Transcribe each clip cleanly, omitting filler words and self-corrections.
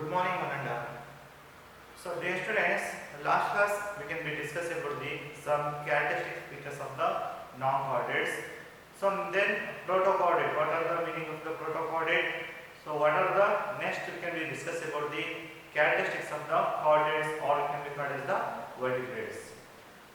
Good morning, Ananda. So, dear students, last class we can be discussing about the some characteristic features of the non-coordinates. So then protocoordinate. What are the meaning of the protocoordinate? So what are the next we can be discuss about the characteristics of the coordinates, or it can be called as the vertebrates.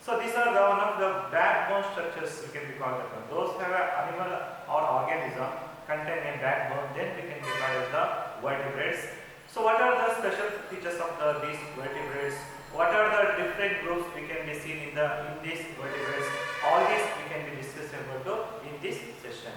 So these are the one of the backbone structures we can be called upon. Those have an animal or organism contain a backbone, then we can be called as the vertebrates. So what are the special features of these vertebrates? What are the different groups we can be seen in these vertebrates? All these we can be discussed about in this session.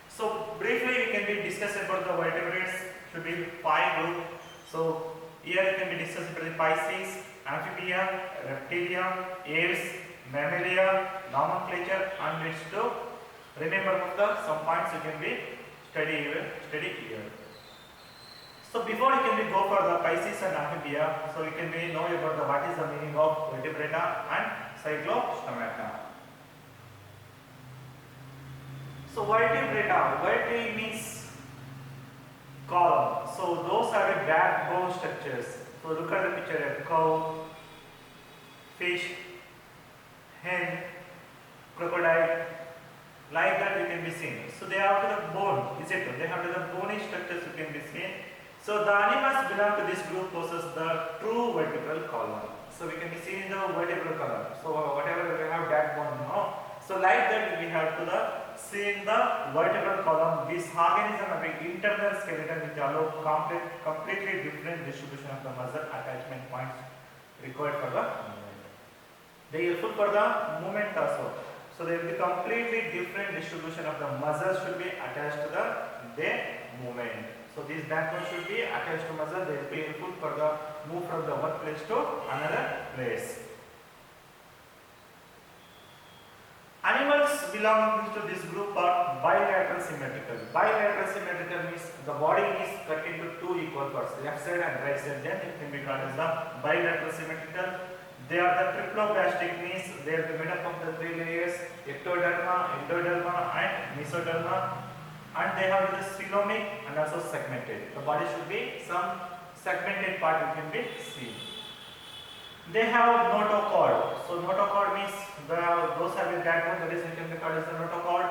So briefly we can be discussed about the vertebrates. Should be 5 groups. So here we can be discussed about the Pisces, Amphibia, Reptilia, Aves, Mammalia, nomenclature, and which to remember about the some points you can be study here. So before you can be go for the Pisces and Amphibia, so you can be know about the what is the meaning of vertebrata and cyclostomata. So vertebrata means column. So those are the backbone structures. So look at the picture: a cow, fish, hen, crocodile. Like that you can be seen. So they have to the bone, is it? They have to the bony structures you can be seen. So the animals belong to this group possess the true vertebral column. So we can be seen in the vertebral column. So whatever we have backbone, so like that we have to the see in the vertebral column. This organism having internal skeleton which allow completely different distribution of the muscle attachment points required for the movement. They are useful for the movement also. So there will be completely different distribution of the muscles should be attached to their movement. So these backbone should be attached to muscle. They will be helpful for the move from the one place to another place. Animals belonging to this group are bilateral symmetrical. Bilateral symmetrical means the body is cut into two equal parts, left side and right side. Then it can be called as the bilateral symmetrical. They are the triploblastic, means they are made up of the 3 layers: ectoderma, endoderma, and mesoderma. And they have the coelomic and also segmented. The body should be some segmented part you can be seen. They have notochord. So notochord means those have a backbone, that is you can be called as the notochord,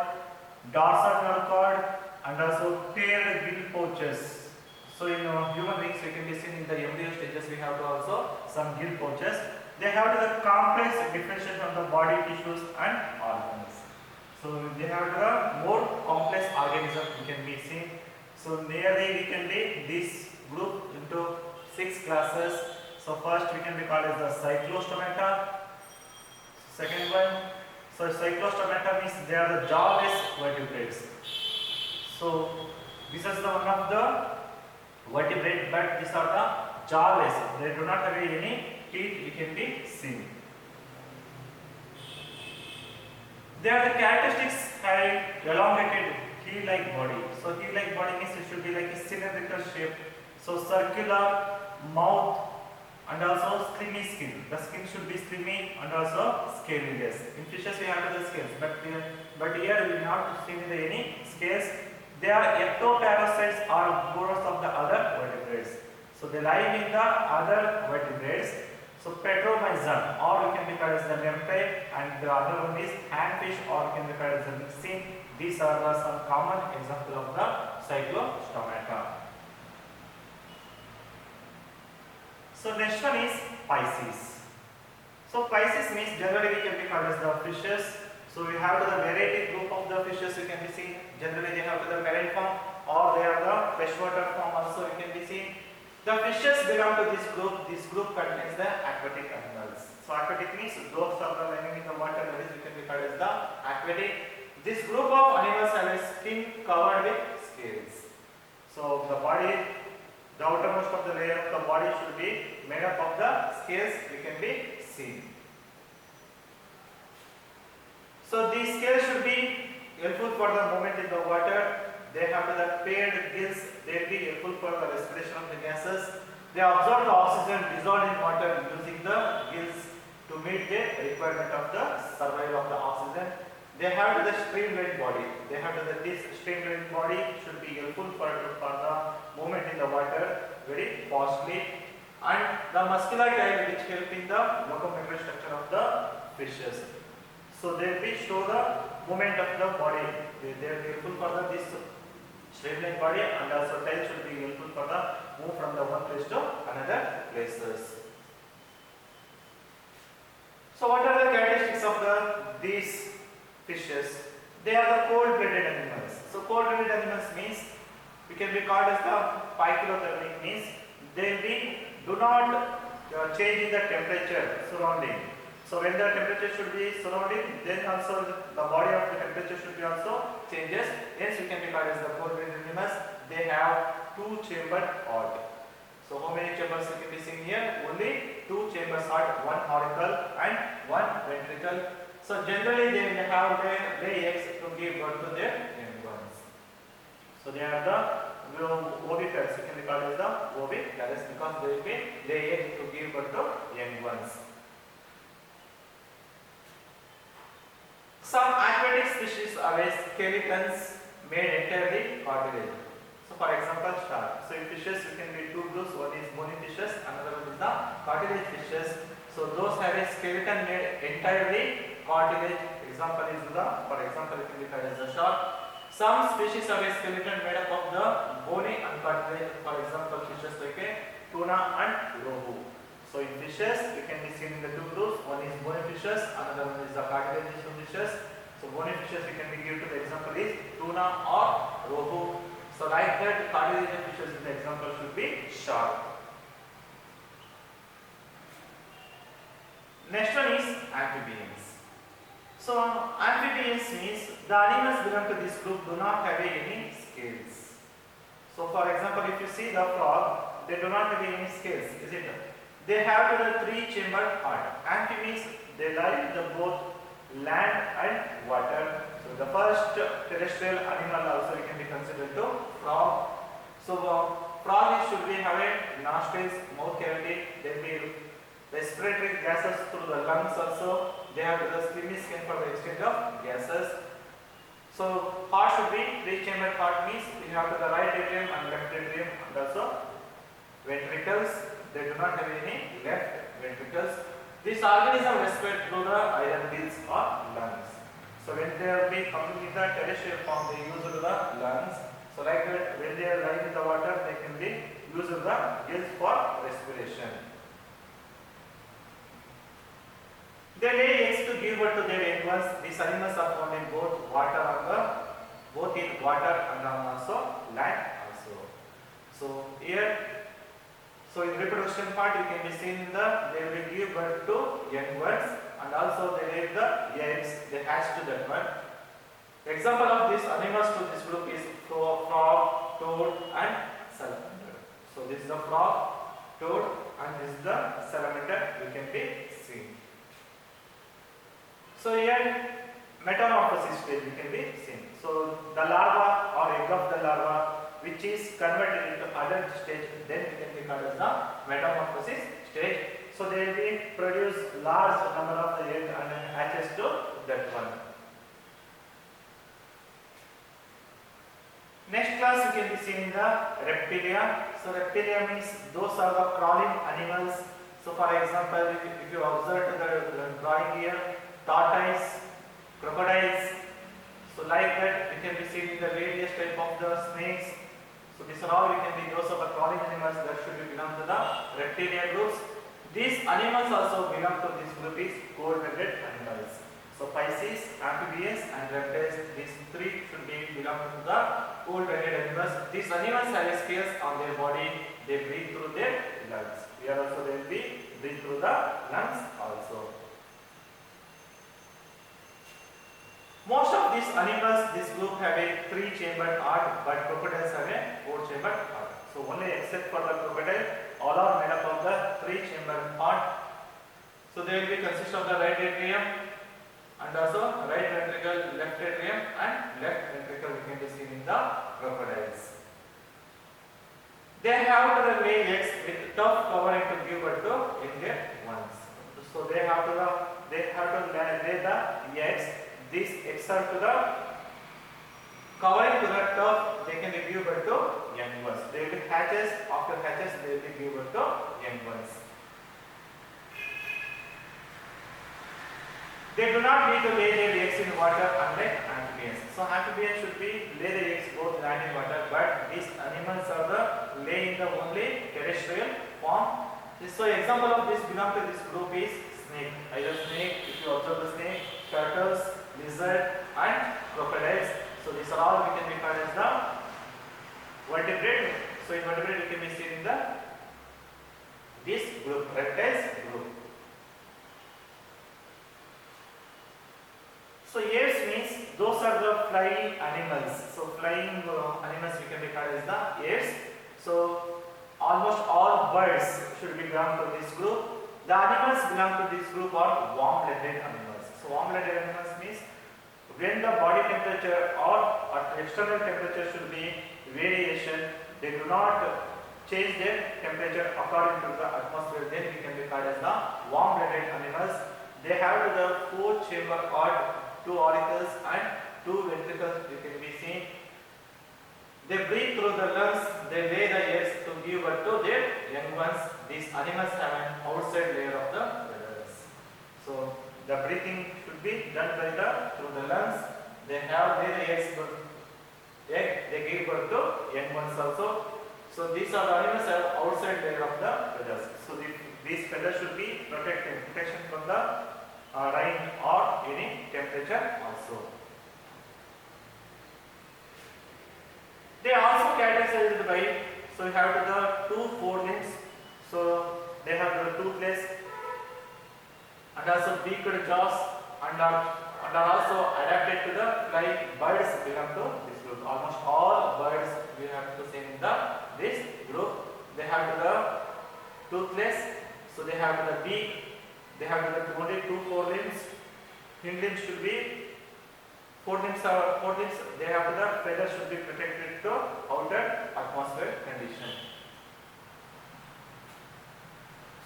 dorsal nerve cord, and also paired gill pouches. So in human beings we can be seen in the embryo stages we have to also some gill pouches. They have the complex differentiation of the body tissues and organs. So they have the more complex organism we can be seen. So nearly we can be this group into 6 classes. So first we can be called as the cyclostomata. Second one, so cyclostomata means they are the jawless vertebrates. So this is the one of the vertebrate, but these are the jawless. They do not have any teeth we can be seen. They are the characteristics having elongated heel-like body. So heel-like body means it should be like a cylindrical shape. So circular mouth and also slimy skin. The skin should be slimy and also scaleless. In fishes we have the scales, but here we will not see any scales. They are ectoparasites or borers of the other vertebrates. So they live in the other vertebrates. So petromyzon, or we can be called as the lempe, and the other one is handfish, or we can be called as the myxine. These are some common example of the cyclostomata. So next one is Pisces. So Pisces means generally we can be called as the fishes. So we have the variety group of the fishes you can be seen. Generally they have the marine form, or they are the freshwater form also you can be seen. The fishes belong to this group. This group contains the aquatic animals. So aquatic means those are the living in the water, that is we can be called as the aquatic. This group of animals have a skin covered with scales. So the body, the outermost of the layer of the body should be made up of the scales we can be seen. So these scales should be helpful for the movement in the water. They have the paired gills. They will be helpful for the respiration of the gases. They absorb the oxygen dissolved in water using the gills to meet the requirement of the survival of the oxygen. they have the streamlined body. They have this streamlined body should be helpful for the movement in the water very fastly, and the muscular tail which help in the locomotor structure of the fishes. So they will show the movement of the body. They are helpful for this streamlined body, and also tail should be helpful for the move from the one place to another places. So what are the characteristics of these fishes? They are the cold-blooded animals. So cold-blooded animals means we can be called as the phycothermic, means they do not change in the temperature surrounding. So when the temperature should be surrounding, then also the body of the temperature should be also changes. Hence we can be called as the cold-blooded animals. They have two-chambered heart. So how many chambers you can be seeing here? Only two chambers heart, one auricle and one ventricle. So generally they will have their lay eggs to give birth to their young ones. So they are the oviparous. You can be called as the oviparous because they will be lay eggs to give birth to young ones. Some aquatic species have skeletons made entirely cartilage. So for example, shark. So in fishes you can be two groups. One is bony fishes, another one is the cartilage fishes. So those have a skeleton made entirely cartilage. Example is for example it can be called as the shark. Some species have a skeleton made up of the bony and cartilage. For example, fishes like a tuna and rohu. So in fishes you can be seen in the two groups. One is bony fishes, another one is the cartilaginous fishes. So bony fishes you can be given to the example is tuna or rohu. So like that, cartilaginous fishes in the example should be shark. Next one is amphibians. So amphibians means the animals belong to this group do not have any scales. So for example, if you see the frog, they do not have any scales, is it? They have the three-chambered heart. Amphibians, they live in both land and water. So the first terrestrial animal also we can be considered to frog. So frog should be having nostrils, mouth cavity, then be respiratory gases through the lungs also. They have the slimy skin for the exchange of gases. So heart should be three-chambered heart, means we have the right atrium and left atrium, and also ventricles. They do not have any left ventricles. This organism respirate through the either gills or lungs. So when they are being coming in the terrestrial form, they use the lungs. So like that, when they are lying in the water, they can be used the gills for respiration. They lay eggs to give birth to their young ones. These animals are found in both water and also land also. So here, so in reproduction part, you can be seen in they will give birth to young ones, and also they lay the eggs. They hatch to that one. The example of these animals to this group is frog, toad, and salamander. So this is the frog, toad, and this is the salamander. You can be seen. So here metamorphosis stage you can be seen. So the larva or egg of the larva which is converted into adult stage, then it can be called as the metamorphosis stage. So they will be produce large number of the egg and hatches to that one. Next class you can be seen in the reptilia. So reptilia means those are the crawling animals. So for example, if you observe the drawing here, tortoise, crocodiles. So like that you can be seen in the various type of the snakes. So these are all you can be those are the crawling animals that should be belong to the reptilia groups. These animals also belong to this group is cold-blooded animals. So Pisces, amphibians and reptiles, these three should be belong to the cold-blooded animals. These animals have scales on their body. They breathe through their lungs. Here also they will be breathe through the lungs also. Most of these animals, this group have a three-chambered heart, but crocodiles have a four-chambered heart. So only except for the crocodile, all are made up of the three-chambered heart. So they will be consist of the right atrium and also right ventricle, left atrium and left ventricle you can be seen in the crocodiles. They have to lay eggs with tough covering to give birth to in their ones. So they have to lay the eggs these eggs are to the covering to the turf, they can be give birth to young ones. They will be hatches. After hatches, they will be give birth to young ones. They do not need to lay their eggs in water unlike amphibians. So amphibians should be lay their eggs both land in water, but these animals are the lay in the only terrestrial form. So example of this belong to this group is snake. Either snake, if you observe the snake, turtles, lizard, and crocodiles. So these are all we can be called as the vertebrate. So in vertebrate we can be seen in the this group, reptiles group. So apes means those are the flying animals. So flying animals we can be called as the apes. So almost all birds should belong to this group. The animals belong to this group are warm-blooded animals. So warm-blooded animals means when the body temperature or external temperature should be variation, they do not change their temperature according to the atmosphere, then we can be called as the warm-blooded animals. They have the four chamber or two auricles and two ventricles you can be seen. They breathe through the lungs, they lay the eggs to give birth to their young ones. These animals have an outside layer of the feathers. So the breathing should be done by through the lungs. They have their eggs, they give birth to young ones also. So these are the animals have outside layer of the feathers. So these feathers should be protection from the rain or any temperature also. They are also categorized by, so you have the two forelimbs. So they have the toothless and also beaked jaws and are also adapted to the flying birds belong to this group. Almost all birds we have to see in this group. They have the toothless, so they have the beak, they have the only two forelimbs. Hind limbs should be forelimbs, they have the feathers should be protected to outer atmosphere condition.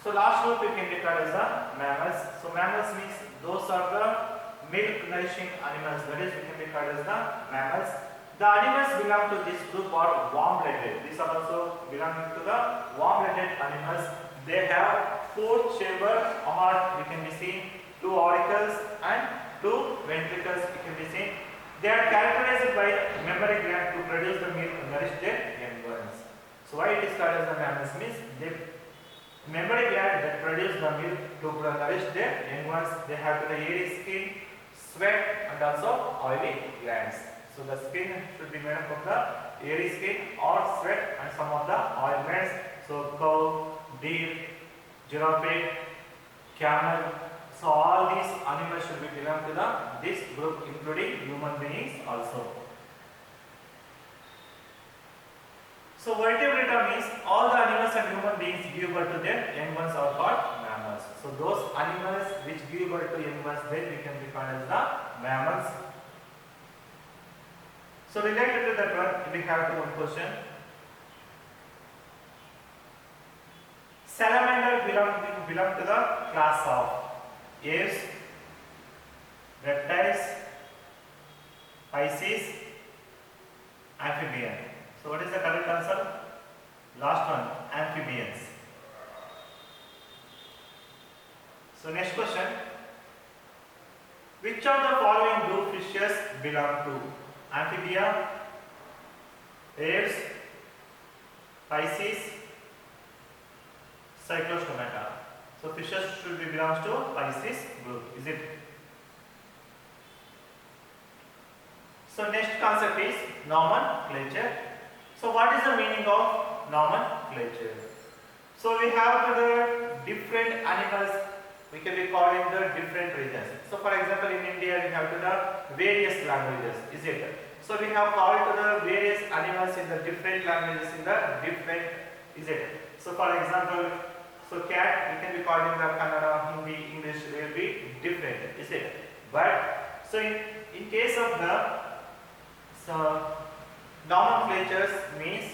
So last group we can declare as the mammals. So mammals means those are the milk nourishing animals, that is we can declare as the mammals. The animals belong to this group are warm-blooded. These are also belonging to the warm-blooded animals. They have four chamber or we can be seen two auricles and two ventricles we can be seen. They are characterized by mammary gland to produce the milk and nourish their young ones. So why it is called as the mammals means they mammary gland that produce the milk to nourish their young ones. They have the hairy skin, sweat and also oily glands. So the skin should be made up of the hairy skin or sweat and some of the oil glands. So cow, deer, giraffe, camel. So all these animals should be belong to this group, including human beings also. So vertebrata means all the animals and human beings give birth to their young ones are called mammals. So those animals which give birth to young ones, then we can be called as the mammals. So related to that one, we have one question. Salamander belong to the class of apes, reptiles, Pisces, amphibian. So what is the correct answer? Last one, amphibians. So next question. Which of the following group fishes belong to? Amphibia, apes, Pisces, Cyclostomata. So fishes should be belongs to Pisces group, is it? So next concept is nomenclature. So what is the meaning of nomenclature? So we have the different animals, we can be called in the different regions. So for example in India we have the various languages, is it? So we have called the various animals in the different languages in the different, is it? So for example, so cat we can be called in the Kannada, Hindi, English, they will be different, is it? But so in case of the nomenclatures means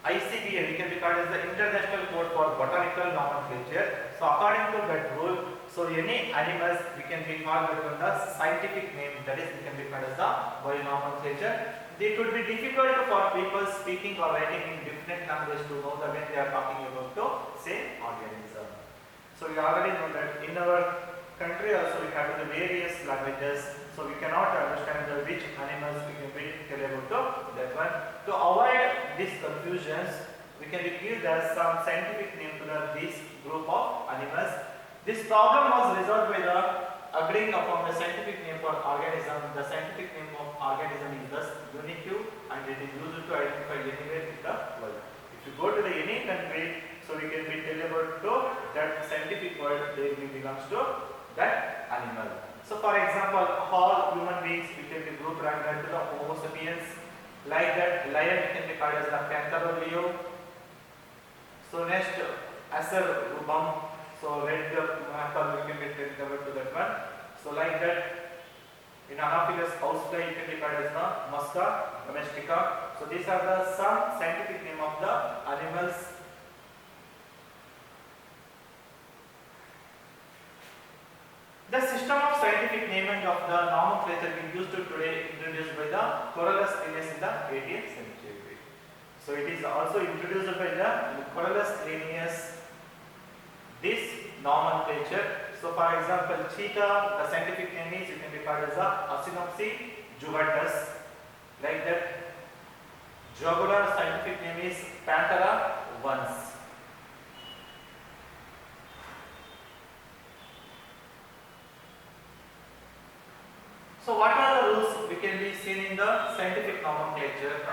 ICBA, we can be called as the International Code for Botanical Nomenclature. So according to that rule, So any animals we can be called with the scientific name, that is we can be called as the bionomenclature. It would be difficult for people speaking or writing in different language to know that when they are talking about the same organism. So we already know that in our country also we have the various languages, so we cannot understand the which animals we can be tell about that one. To avoid these confusions, we can give some scientific name to this group of animals. This problem was resolved by the agreeing upon the scientific name for organism. The scientific name of organism is thus unique and it is used to identify anywhere in the world. If you go to the any country, so we can be tell about to that scientific word they belongs to that animal. So for example, all human beings we can be grouped under to the Homo sapiens. Like that, lion can be called as the Panther leo. So next, Acer rubrum. So red apple we can be covered to that one. So like that, in Anopheles housefly you can be called as the Musca domestica. So these are the some scientific name of the animals. The system of scientific naming of the nomenclature being used today introduced by the Corollas Linnaeus in the 18th century. So it is also introduced by the Corollas Linnaeus, this nomenclature. So for example, cheetah, the scientific name is you can be called as the Acinopsis juventus. Like that, jaguar scientific name is Panthera vans. So what are the rules we can be seen in the scientific nomenclature?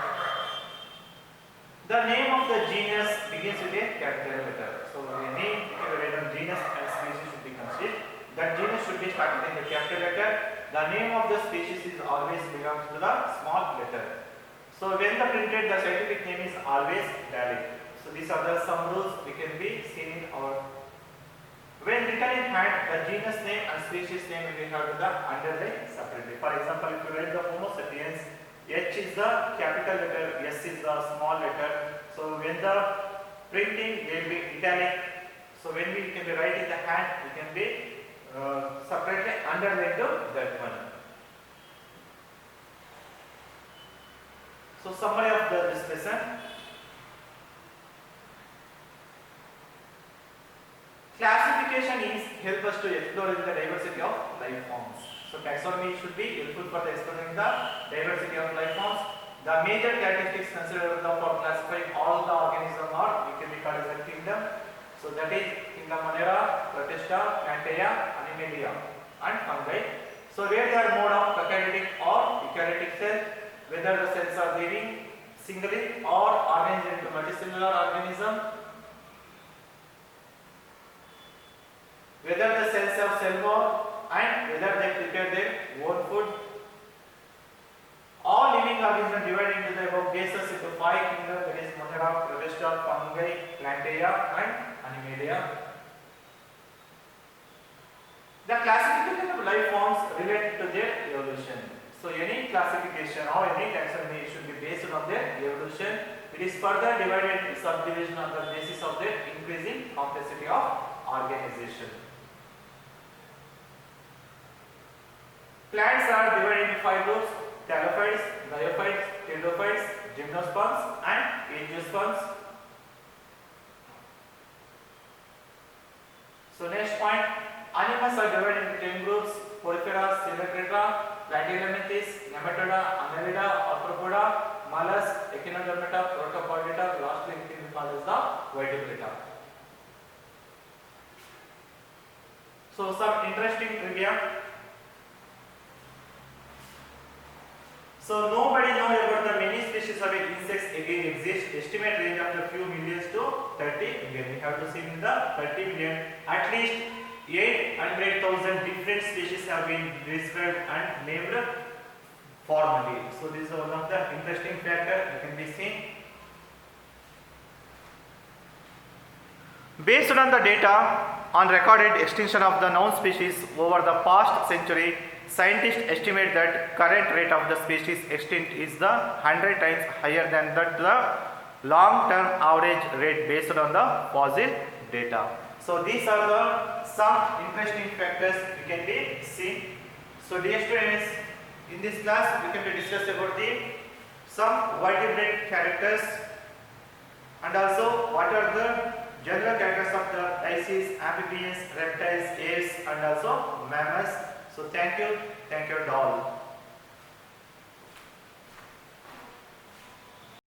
The name of the genus begins with a capital letter. So the name, whether genus and species should be considered. That genus should be started in the capital letter. The name of the species is always belongs to the small letter. So when the printed, the scientific name is always valid. So these are the some rules we can be seen in our. When written in hand, the genus name and species name will be have to the underline separately. For example, if you write the Homo sapiens, H is the capital letter, S is the small letter. So when the printing will be italic. So when we can be write in the hand, we can be separately underline to that one. So summary of this lesson. Classification is help us to explore the diversity of life forms. So taxonomy should be helpful for the exploring the diversity of life forms. The major characteristics considered for classifying all the organisms are we can be called as a kingdom. So that is kingdom Monera, Protista, Plantae, Animalia and fungi. So where they are mode of prokaryotic or eukaryotic cell, whether the cells are living singly or organized into multicellular organism. Whether the cells have cell wall and whether they prepare their own food. All living organisms divided into the above cases into 5 kingdoms, that is Monera, Protista, fungi, Plantae and Animalia. The classification of life forms relate to their evolution. So any classification or any taxonomy should be based on their evolution. It is further divided into subdivision on the basis of their increasing complexity of organization. Plants are divided into 5 groups: thallophytes, bryophytes, pteridophytes, gymnosperms and angiosperms. So next point, animals are divided into 10 groups: Porifera, Coleoptera, Platyhelminthes, Nematoda, Annelida, Arthropoda, Mollusks, Echinodermata, Protopodata, lastly we can call as the Vertebrata. So some interesting trivia. So nobody knows about the many species of insects again exist. Estimate range of the few millions to 30 million. We have to see in the 30 million. At least 800,000 different species have been described and named formally. So this is one of the interesting factors that can be seen. Based on the data on recorded extinction of the known species over the past century, scientists estimate that current rate of the species extinct is the 100 times higher than the long-term average rate based on the fossil data. So these are the some interesting factors we can be seen. So dear students, in this class we can be discuss about the some vertebrate characters and also what are the general characters of the dices, amphibians, reptiles, apes and also mammals. So thank you and all.